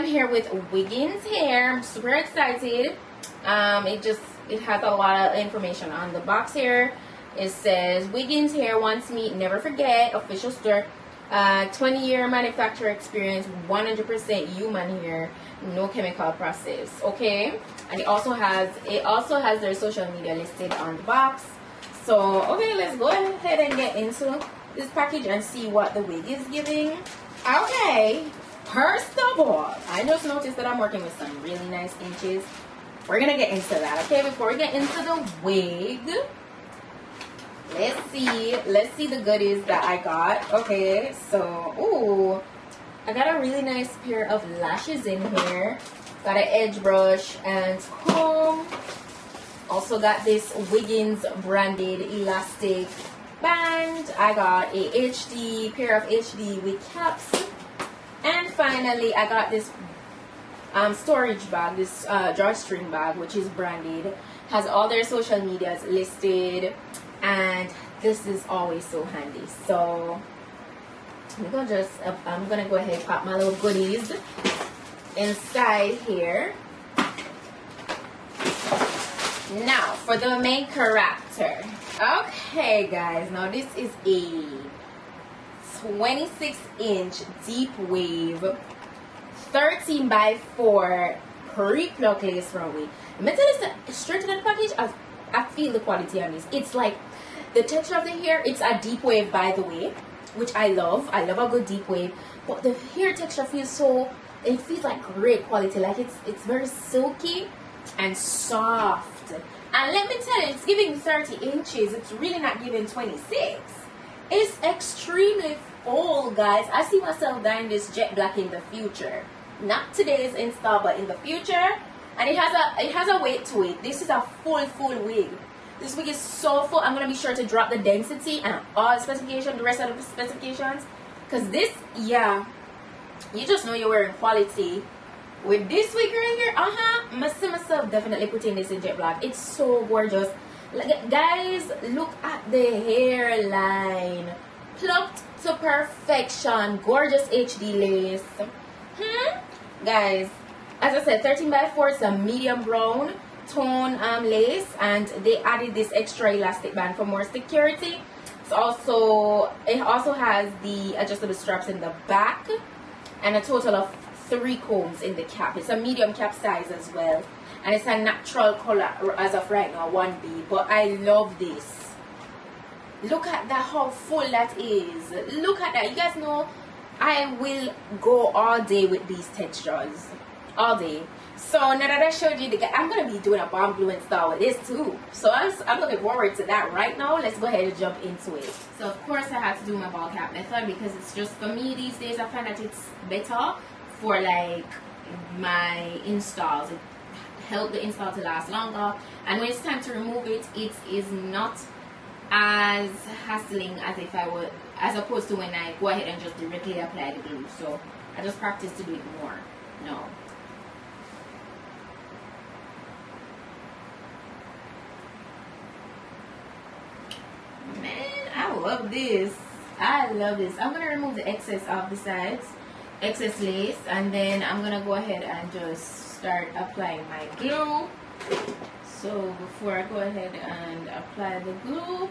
am here with Wiggins hair. I'm super excited. It has a lot of information on the box here. It says Wiggins hair wants me, never forget, official store. 20-year manufacturer experience, 100% human hair, no chemical process. Okay, and it also has their social media listed on the box. So okay, let's go ahead and get into this package and see what the wig is giving. Okay, first of all, I just noticed that I'm working with some really nice inches. We're gonna get into that. Okay, before we get into the wig, let's see the goodies that I got. Okay, so ooh, I got a really nice pair of lashes in here. Got an edge brush and comb. Also got this Wiggins branded elastic band. I got a pair of HD wig caps. And finally, I got this storage bag, this drawstring bag, which is branded. Has all their social medias listed. And this is always so handy. So I'm gonna go ahead and pop my little goodies inside here. Now for the main character. Okay guys, now this is a 26-inch deep wave 13 by 4 pre-pluck lace front wig. Let me tell you something, straight to the package, I feel the quality on this. It's like the texture of the hair, it's a deep wave by the way, which I love. I love a good deep wave, but the hair texture feels like great quality. Like it's very silky and soft. And let me tell you, it's giving 30 inches. It's really not giving 26. It's extremely full, guys. I see myself dyeing this jet black in the future. Not today's install, but in the future. And it has a weight to it. This is a full wig. This wig is so full. I'm gonna be sure to drop the density and all the specifications, the rest of the specifications, because this, yeah, you just know you're wearing quality with this wig right here. I see myself definitely putting this in jet black. It's so gorgeous. Like, guys, look at the hairline, plucked to perfection. Gorgeous HD lace. Guys, as I said, 13 by 4. It's a medium brown tone lace, and they added this extra elastic band for more security. It also has the adjustable straps in the back and a total of 3 combs in the cap. It's a medium cap size as well, and it's a natural color as of right now, 1B. But I love this. Look at that, how full that is. Look at that. You guys know I will go all day with these textures, all day. So now that I showed you I'm gonna be doing a bomb glue install with this too. So I'm looking forward to that. Right now, let's go ahead and jump into it. So of course I had to do my ball cap method because it's just, for me these days, I find that it's better for like my installs. It helps the install to last longer, and when it's time to remove it, it is not as hassling as opposed to when I go ahead and just directly apply the glue. So I just practice to do it more now. Man, I love this. I love this. I'm gonna remove the excess off the sides, excess lace, and then I'm gonna go ahead and just start applying my glue. So before I go ahead and apply the glue,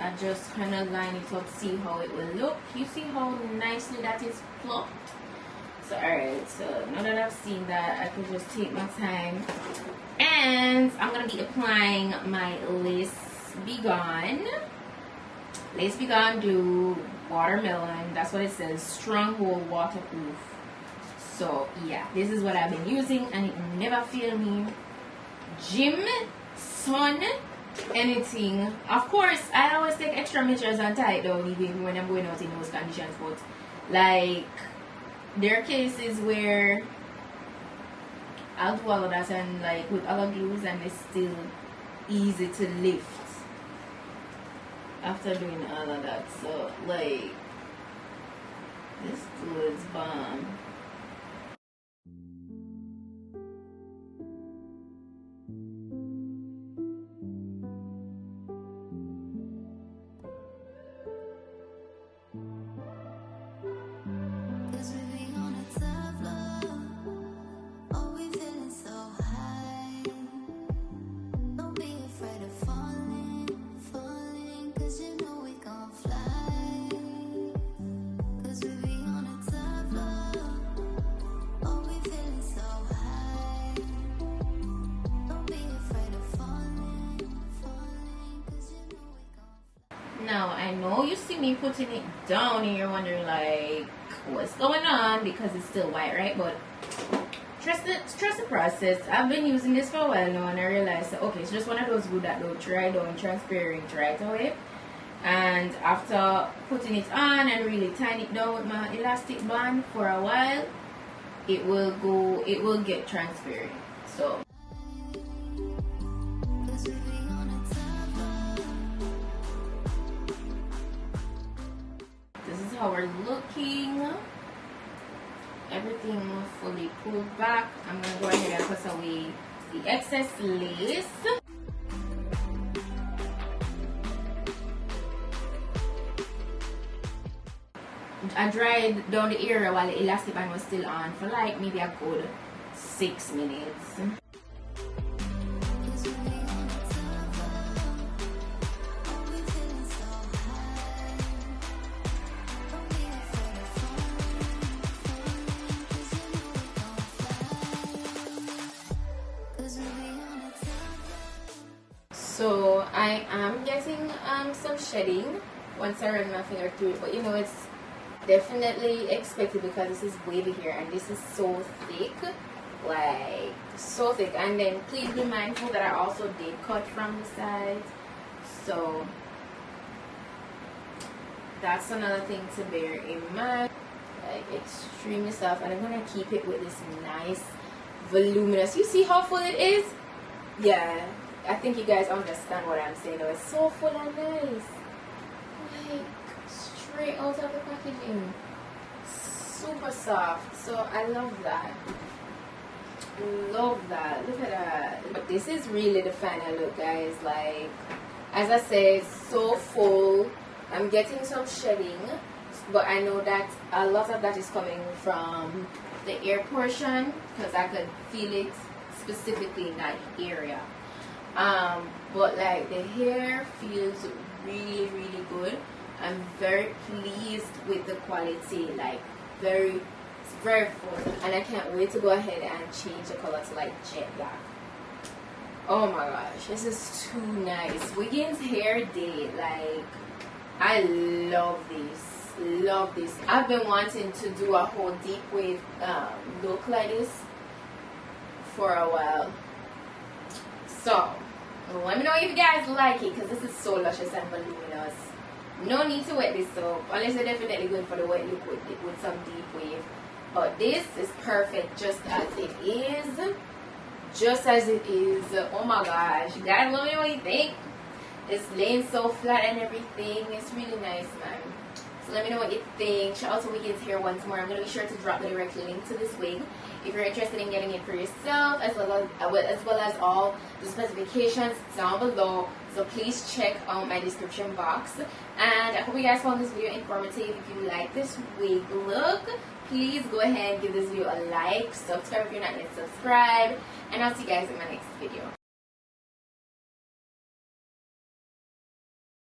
I just kind of line it up, see how it will look. You see how nicely that is plucked? So alright, so now that I've seen that, I can just take my time, and I'm gonna be applying my Lace Be Gone glue, watermelon. That's what it says, stronghold waterproof. So yeah, this is what I've been using, and it never failed me. Gym, sun, anything. Of course, I always take extra measures and tie it down even when I'm going out in those conditions, but like there are cases where I'll do all of that and like with other glues, and it's still easy to lift after doing all of that. So like this glue is bomb. Cause we be on a tough love. know you see me putting it down and you're wondering like what's going on because it's still white, right? But trust the process. I've been using this for a while now and I realized that, okay, it's just one of those glue that don't dry down transparent right away. And after putting it on and really tying it down with my elastic band for a while, it will get transparent. So this is how we're looking. Everything fully pulled back. I'm gonna go ahead and put away the excess lace. I dried down the area while the elastic band was still on for like maybe a good 6 minutes. So I am getting some shedding once I run my finger through it, but you know it's definitely expected because this is wavy here and this is so thick, like so thick. And then please be mindful that I also did cut from the sides, so that's another thing to bear in mind. Like extremely soft, and I'm gonna keep it with this nice voluminous. You see how full it is? Yeah, I think you guys understand what I'm saying though. It's so full and nice, like straight out of the packaging, super soft. So I love that, look at that. But this is really the final look, guys. Like as I said, so full. I'm getting some shedding, but I know that a lot of that is coming from the ear portion because I could feel it specifically in that area. But like the hair feels really good. I'm very pleased with the quality, like it's very full, and I can't wait to go ahead and change the color to like jet black. Oh my gosh, this is too nice. Wiggins hair day, like I love this. I've been wanting to do a whole deep wave look like this for a while, so let me know if you guys like it because this is so luscious and voluminous. No need to wet this up unless you're definitely going for the wet look with some deep wave, but this is perfect just as it is. Oh my gosh, you guys, let me know what you think. It's laying so flat and everything. It's really nice, man. So let me know what you think. Shout out to Wiggins here once more. I'm going to be sure to drop the direct link to this wig if you're interested in getting it for yourself, as well as all the specifications down below. So please check out my description box. And I hope you guys found this video informative. If you like this wig look, please go ahead and give this video a like, subscribe if you're not yet subscribed, and I'll see you guys in my next video.